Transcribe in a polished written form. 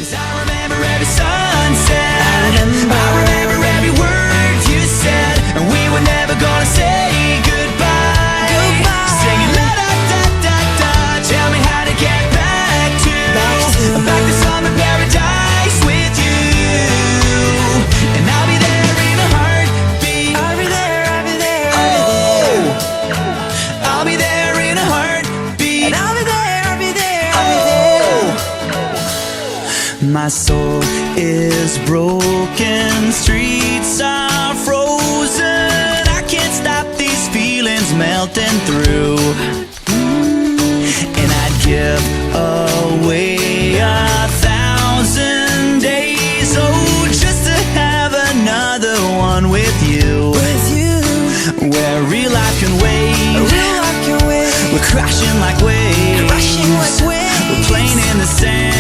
'Cause I remember every sunset. I remember every word you said, and we were never gonna say goodbye. Singing la da da da da. Tell me how to get back to summer paradise with you. And I'll be there in a heartbeat. I'll be there, I'll be there. Oh, I'll be there in a heartbeat. And I'll be there, I'll be there, I'll be there. My soul is broken, streets are frozen. I can't stop these feelings melting through. And I'd give away 1,000 days, oh, just to have another one with you. Where real life can wait. We're crashing like waves. We're playing in the sand.